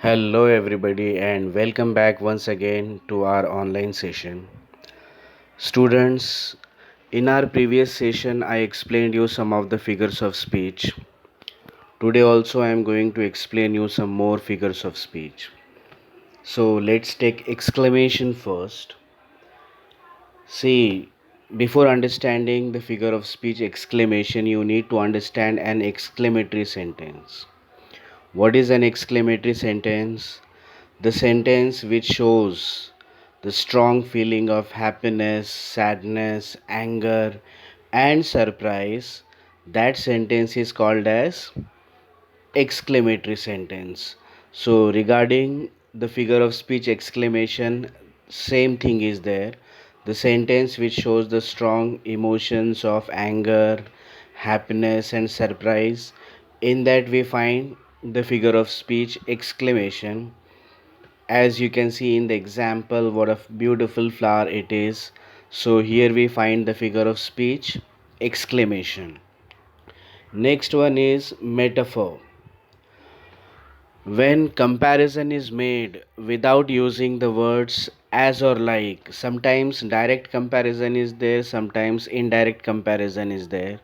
Hello, everybody, and welcome back once again to our online session. Students, in our previous session, I explained you some of the figures of speech. Today, also, I am going to explain you some more figures of speech. So, let's take exclamation first. See, before understanding the figure of speech exclamation, you need to understand an exclamatory sentence. What is an exclamatory sentence? The sentence which shows the strong feeling of happiness, sadness, anger, and surprise, that sentence is called as exclamatory sentence. So, regarding the figure of speech exclamation, same thing is there. The sentence which shows the strong emotions of anger, happiness, and surprise, in that we find the figure of speech exclamation. As you can see in the example, what a beautiful flower it is. So here we find the figure of speech exclamation. Next one is metaphor. When comparison is made without using the words as or like, sometimes direct comparison is there, sometimes indirect comparison is there.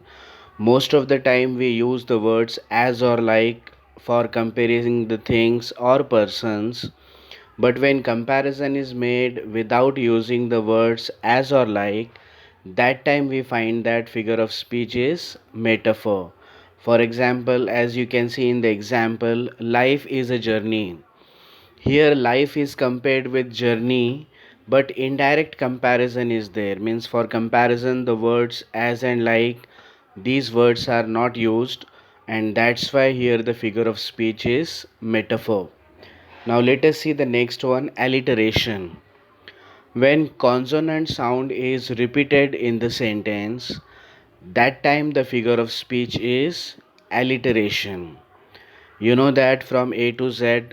Most of the time we use the words as or like for comparing the things or persons. But when comparison is made without using the words as or like, that time we find that figure of speech is metaphor. For example, as you can see in the example, life is a journey. Here, life is compared with journey, but indirect comparison is there. Means for comparison, the words as and like, these words are not used, and that's why here the figure of speech is metaphor. Now let us see the next one, alliteration. When consonant sound is repeated in the sentence, that time the figure of speech is alliteration. You know that from A to Z,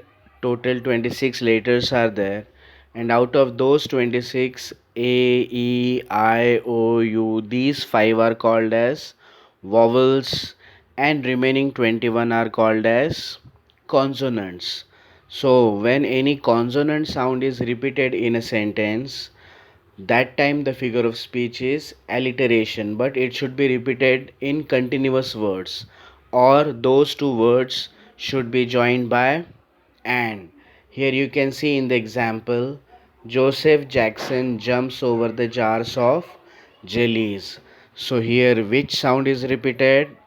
total 26 letters are there, and out of those 26, A, E, I, O, U, these 5 are called as vowels, and remaining 21 are called as consonants. So, when any consonant sound is repeated in a sentence, that time the figure of speech is alliteration, but it should be repeated in continuous words, or those two words should be joined by and. Here you can see in the example, Joseph Jackson jumps over the jars of jellies. So here which sound is repeated?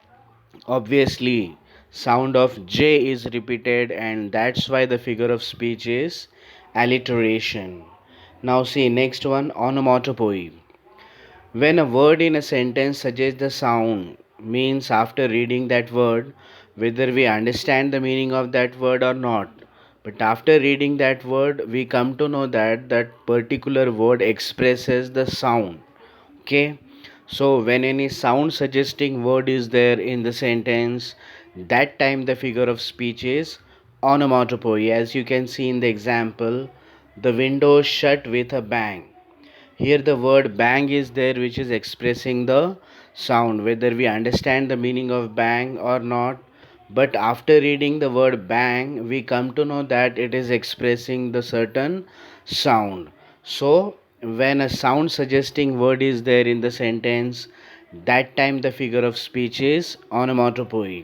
Obviously sound of J is repeated, and that's why the figure of speech is alliteration. Now see next one, onomatopoeia. When a word in a sentence suggests the sound, means after reading that word, whether we understand the meaning of that word or not. But after reading that word, we come to know that that particular word expresses the sound. Okay, so when any sound suggesting word is there in the sentence, that time the figure of speech is onomatopoeia. As you can see in the example, the window shut with a bang. Here the word bang is there, which is expressing the sound, whether we understand the meaning of bang or not. But after reading the word bang, we come to know that it is expressing the certain sound. So when a sound suggesting word is there in the sentence, that time the figure of speech is onomatopoeia.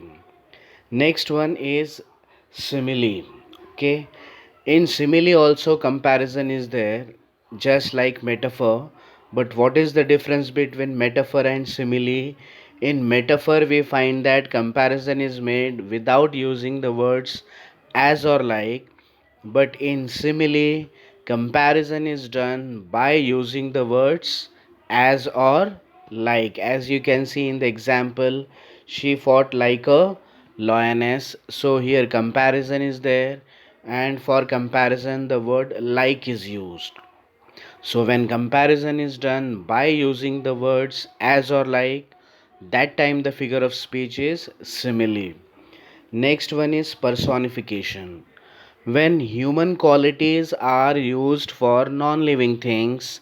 Next one is simile. Okay, in simile also comparison is there, just like metaphor. But what is the difference between metaphor and simile? In metaphor we find that comparison is made without using the words as or like, but in simile comparison is done by using the words as or like. As you can see in the example, she fought like a lioness. So here comparison is there, and for comparison the word like is used. So when comparison is done by using the words as or like, that time the figure of speech is simile. Next one is personification. When human qualities are used for non living things,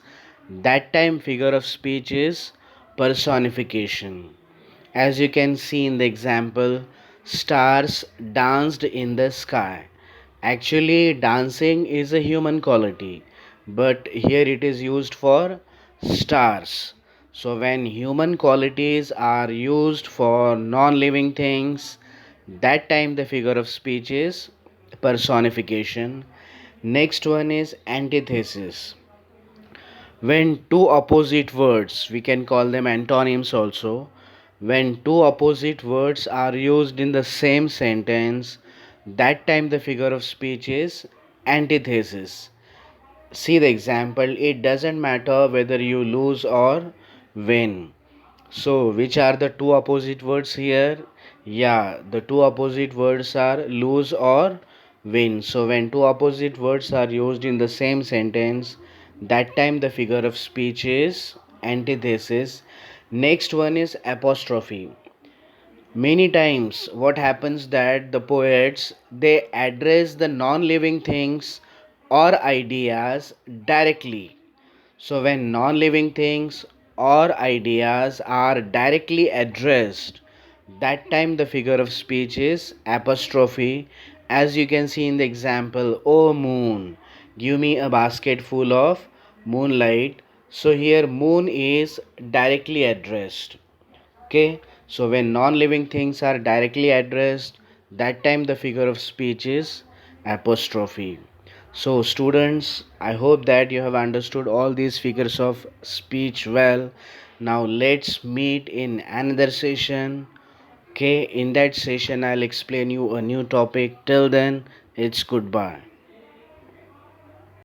that time figure of speech is personification. As you can see in the example, stars danced in the sky. Actually, dancing is a human quality, but here it is used for stars. So, when human qualities are used for non living things, that time the figure of speech is personification. Next one is antithesis. When two opposite words, we can call them antonyms also, when two opposite words are used in the same sentence, that time the figure of speech is antithesis. See the example, it doesn't matter whether you lose or win. So, which are the two opposite words here? Yeah, the two opposite words are lose or win. So, when two opposite words are used in the same sentence, that time the figure of speech is antithesis. Next one is apostrophe. Many times what happens that the poets they address the non-living things or ideas directly. So, when non living things or ideas are directly addressed, that time the figure of speech is apostrophe. As you can see in the example, "Oh moon, give me a basket full of moonlight." So, here moon is directly addressed. Okay, so when non living things are directly addressed, that time the figure of speech is apostrophe. So, students, I hope that you have understood all these figures of speech well. Now, let's meet in another session. Okay, in that session, I'll explain you a new topic. Till then, it's goodbye.